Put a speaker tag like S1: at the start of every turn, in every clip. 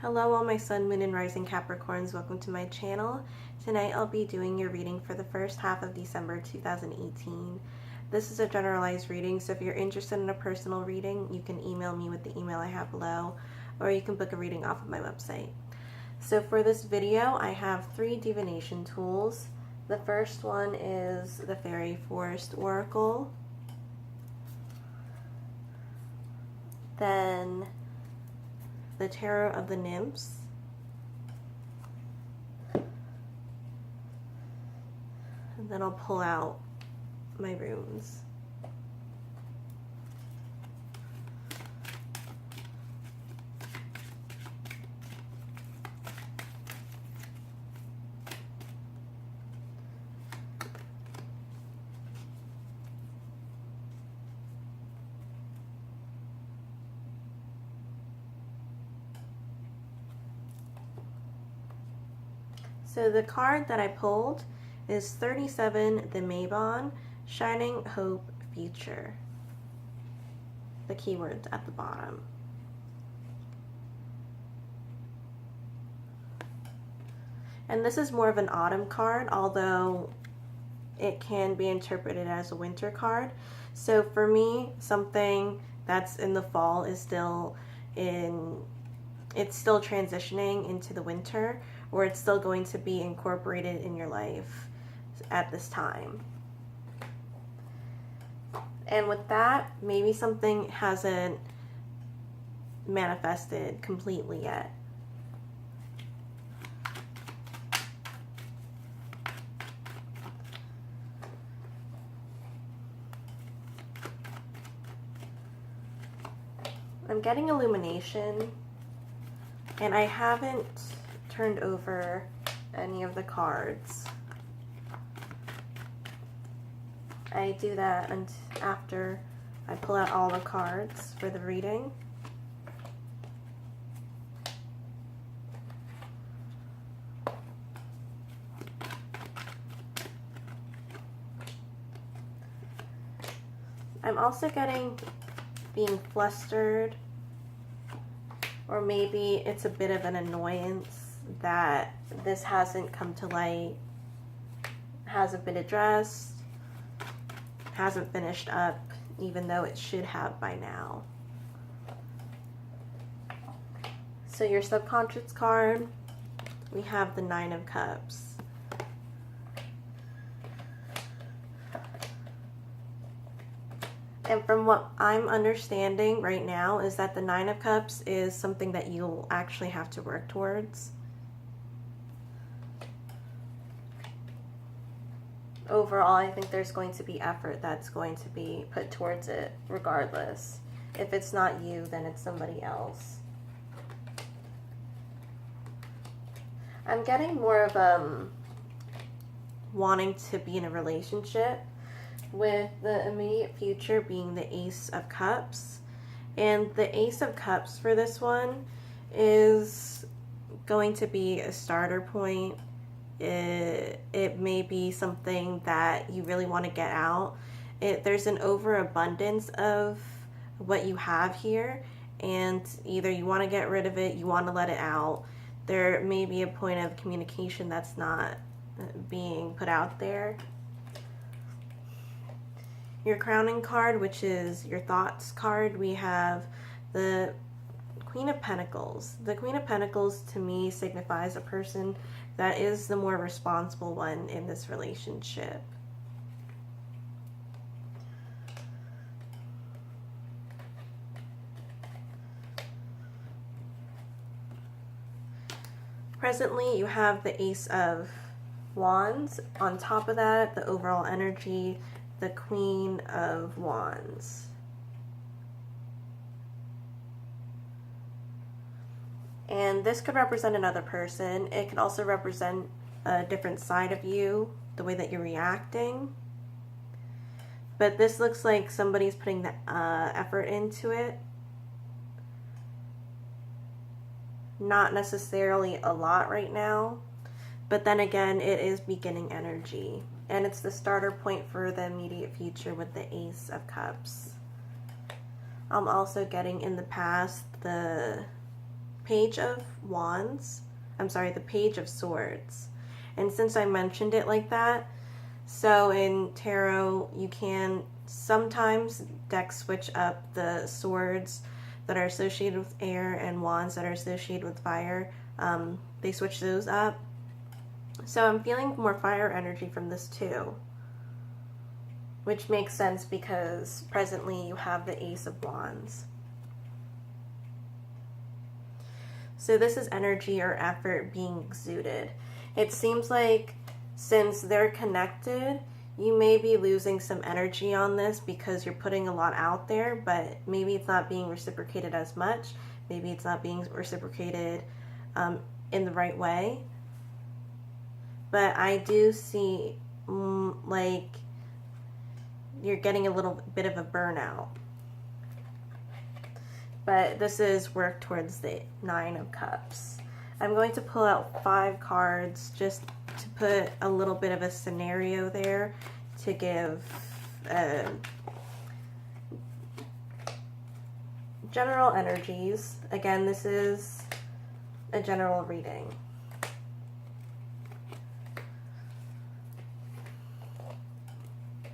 S1: Hello all my sun, moon, and rising Capricorns. Welcome to my channel. Tonight I'll be doing your reading for the first half of December 2018. This is a generalized reading, so if you're interested in a personal reading, you can email me with the email I have below, or you can book a reading off of my website. So for this video, I have 3 divination tools. The first one is the Fairy Forest Oracle. Then the Tarot of the Nymphs, and then I'll pull out my runes. So the card that I pulled is 37, the Mabon, Shining Hope Future. The keywords at the bottom. And this is more of an autumn card, although it can be interpreted as a winter card. So for me, something that's in the fall is still it's still transitioning into the winter, or it's still going to be incorporated in your life at this time. And with that, maybe something hasn't manifested completely yet. I'm getting illumination, and I haven't turned over any of the cards. I do that after I pull out all the cards for the reading. I'm also getting being flustered, or maybe it's a bit of an annoyance that this hasn't come to light, hasn't been addressed, hasn't finished up, even though it should have by now. So your subconscious card, we have the 9 of Cups. And from what I'm understanding right now is that the 9 of Cups is something that you'll actually have to work towards. Overall, I think there's going to be effort that's going to be put towards it regardless. If it's not you, then it's somebody else. I'm getting more of wanting to be in a relationship, with the immediate future being the Ace of Cups. And the Ace of Cups for this one is going to be a starter point. It may be something that you really want to get out. There's an overabundance of what you have here, and either you want to get rid of it, you want to let it out. There may be a point of communication that's not being put out there. Your crowning card, which is your thoughts card, we have the Queen of Pentacles. The Queen of Pentacles to me signifies a person that is the more responsible one in this relationship. Presently, you have the Ace of Wands. On top of that, the overall energy, the Queen of Wands. And this could represent another person. It could also represent a different side of you, the way that you're reacting. But this looks like somebody's putting the effort into it. Not necessarily a lot right now, but then again, it is beginning energy. And it's the starter point for the immediate future with the Ace of Cups. I'm also getting in the past the Page of Wands. I'm sorry, the Page of Swords. And since I mentioned it like that, so in tarot, you can sometimes deck switch up the swords that are associated with air and wands that are associated with fire. They switch those up. So I'm feeling more fire energy from this too, which makes sense because presently you have the Ace of Wands. So this is energy or effort being exuded. It seems like since they're connected, you may be losing some energy on this because you're putting a lot out there, but maybe it's not being reciprocated as much. Maybe it's not being reciprocated in the right way. But I do see like you're getting a little bit of a burnout. But this is work towards the Nine of Cups. I'm going to pull out 5 cards just to put a little bit of a scenario there to give general energies. Again, this is a general reading.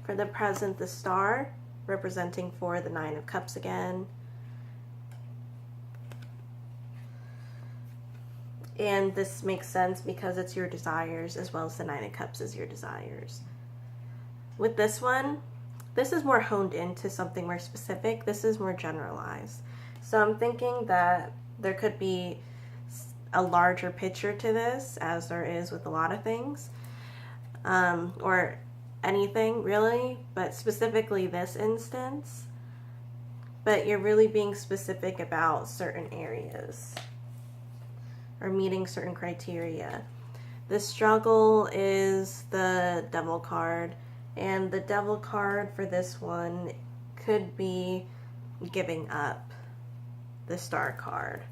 S1: For the present, the Star, representing for the Nine of Cups again. And this makes sense because it's your desires as well as the Nine of Cups is your desires. With this one, this is more honed into something more specific. This is more generalized. So I'm thinking that there could be a larger picture to this, as there is with a lot of things, or anything really, but specifically this instance. But you're really being specific about certain areas or meeting certain criteria. The struggle is the Devil card, and the Devil card for this one could be giving up the Star card,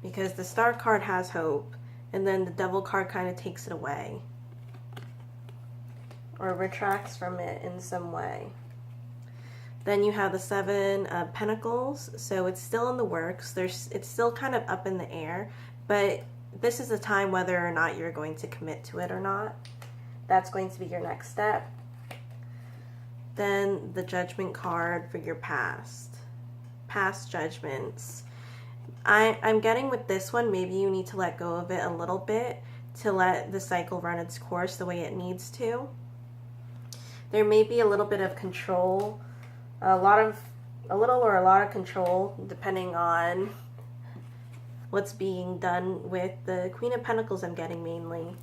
S1: because the Star card has hope, and then the Devil card kind of takes it away or retracts from it in some way. Then you have the Seven of Pentacles, so it's still in the works. It's still kind of up in the air, but this is a time whether or not you're going to commit to it or not. That's going to be your next step. Then the Judgment card for your past judgments. I'm getting with this one, maybe you need to let go of it a little bit to let the cycle run its course the way it needs to. There may be a little bit of control, a lot of control, depending on what's being done with the Queen of Pentacles. I'm getting mainly,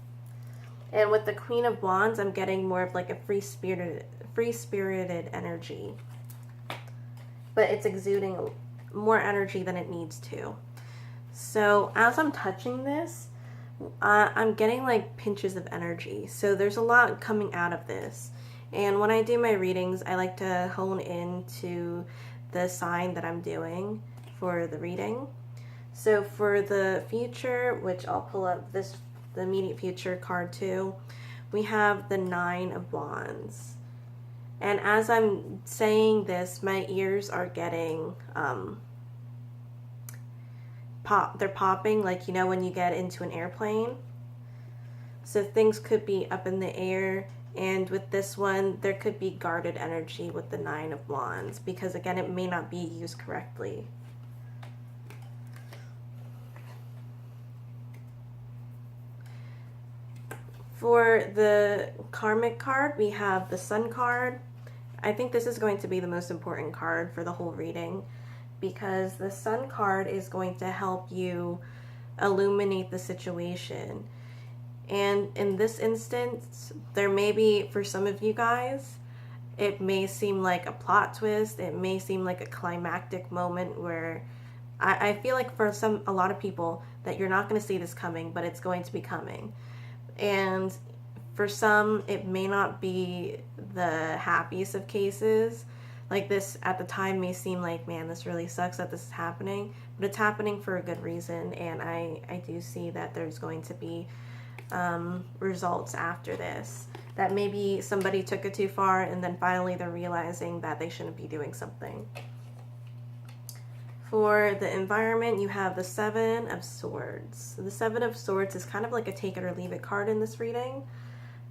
S1: and with the Queen of Wands, I'm getting more of like a free-spirited energy, but it's exuding more energy than it needs to. So as I'm touching this, I'm getting like pinches of energy. So there's a lot coming out of this. And when I do my readings, I like to hone into the sign that I'm doing for the reading. So for the future, which I'll pull up the immediate future card too, we have the Nine of Wands. And as I'm saying this, my ears are getting, they're popping, like, you know, when you get into an airplane. So things could be up in the air. And with this one, there could be guarded energy with the Nine of Wands, because again, it may not be used correctly. For the Karmic card, we have the Sun card. I think this is going to be the most important card for the whole reading, because the Sun card is going to help you illuminate the situation. And in this instance, there may be, for some of you guys, it may seem like a plot twist. It may seem like a climactic moment where I feel like for a lot of people that you're not going to see this coming, but it's going to be coming. And for some, it may not be the happiest of cases. Like this at the time may seem like, man, this really sucks that this is happening, but it's happening for a good reason. And I do see that there's going to be results after this, that maybe somebody took it too far and then finally they're realizing that they shouldn't be doing something. For the environment, you have the Seven of Swords. So the Seven of Swords is kind of like a take it or leave it card in this reading.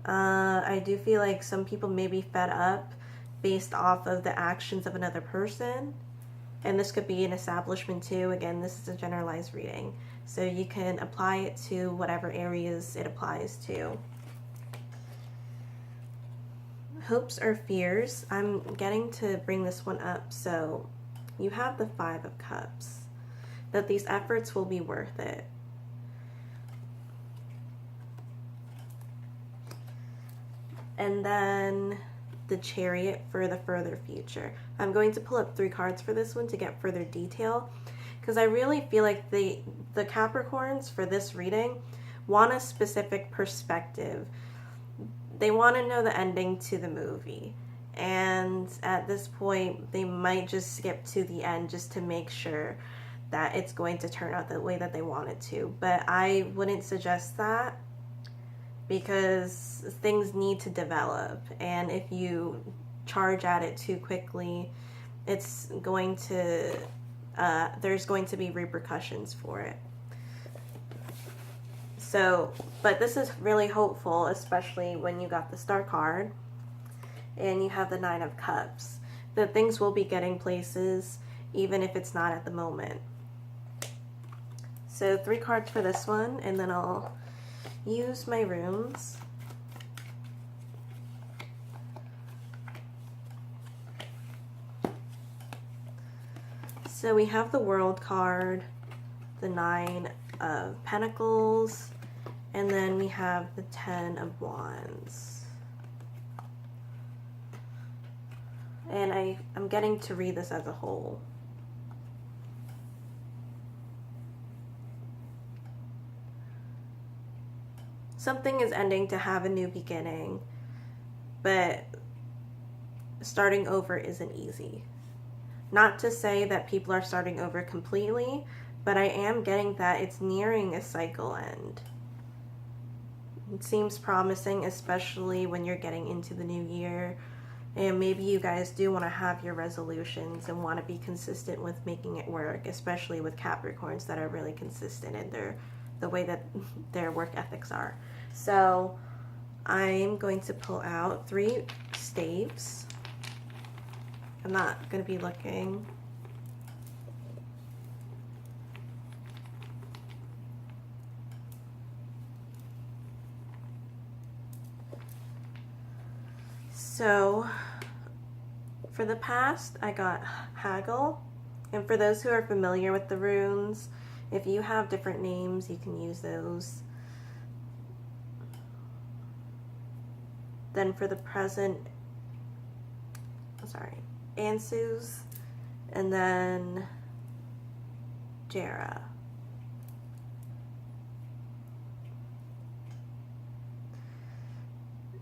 S1: I do feel like some people may be fed up based off of the actions of another person. And this could be an establishment too. Again, this is a generalized reading. So you can apply it to whatever areas it applies to. Hopes or fears. I'm getting to bring this one up. So you have the Five of Cups. That these efforts will be worth it. And then the Chariot for the further future. I'm going to pull up 3 cards for this one to get further detail, because I really feel like the Capricorns for this reading want a specific perspective. They want to know the ending to the movie, and at this point they might just skip to the end just to make sure that it's going to turn out the way that they want it to. But I wouldn't suggest that, because things need to develop, and if you charge at it too quickly, it's going to there's going to be repercussions for it. So, but this is really hopeful, especially when you got the Star card and you have the Nine of Cups, that things will be getting places even if it's not at the moment. So 3 cards for this one, and then I'll use my runes. So we have the World card, the Nine of Pentacles, and then we have the Ten of Wands. And I'm getting to read this as a whole. Something is ending to have a new beginning, but starting over isn't easy. Not to say that people are starting over completely, but I am getting that it's nearing a cycle end. It seems promising, especially when you're getting into the new year, and maybe you guys do want to have your resolutions and want to be consistent with making it work, especially with Capricorns that are really consistent in the way that their work ethics are. So I'm going to pull out 3 staves. I'm not going to be looking. So for the past, I got Haggle. And for those who are familiar with the runes, if you have different names, you can use those. Then for the present, Ansus, and then Jera.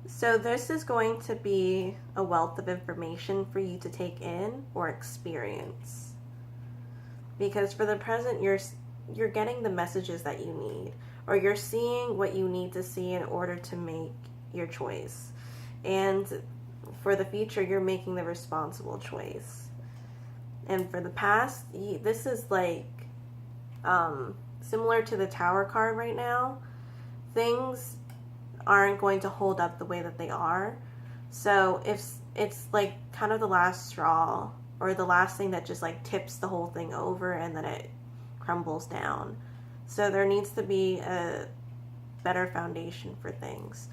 S1: So this is going to be a wealth of information for you to take in or experience. Because for the present, you're getting the messages that you need, or you're seeing what you need to see in order to make your choice. And for the future, you're making the responsible choice. And for the past, this is like similar to the Tower card right now. Things aren't going to hold up the way that they are. So if it's like kind of the last straw, or the last thing that just like tips the whole thing over and then it crumbles down. So there needs to be a better foundation for things.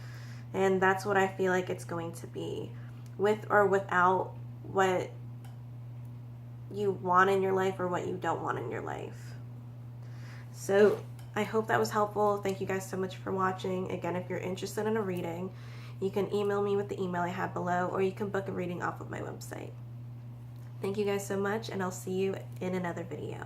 S1: And that's what I feel like it's going to be. With or without what you want in your life or what you don't want in your life. So I hope that was helpful. Thank you guys so much for watching. Again, if you're interested in a reading, you can email me with the email I have below, or you can book a reading off of my website. Thank you guys so much, and I'll see you in another video.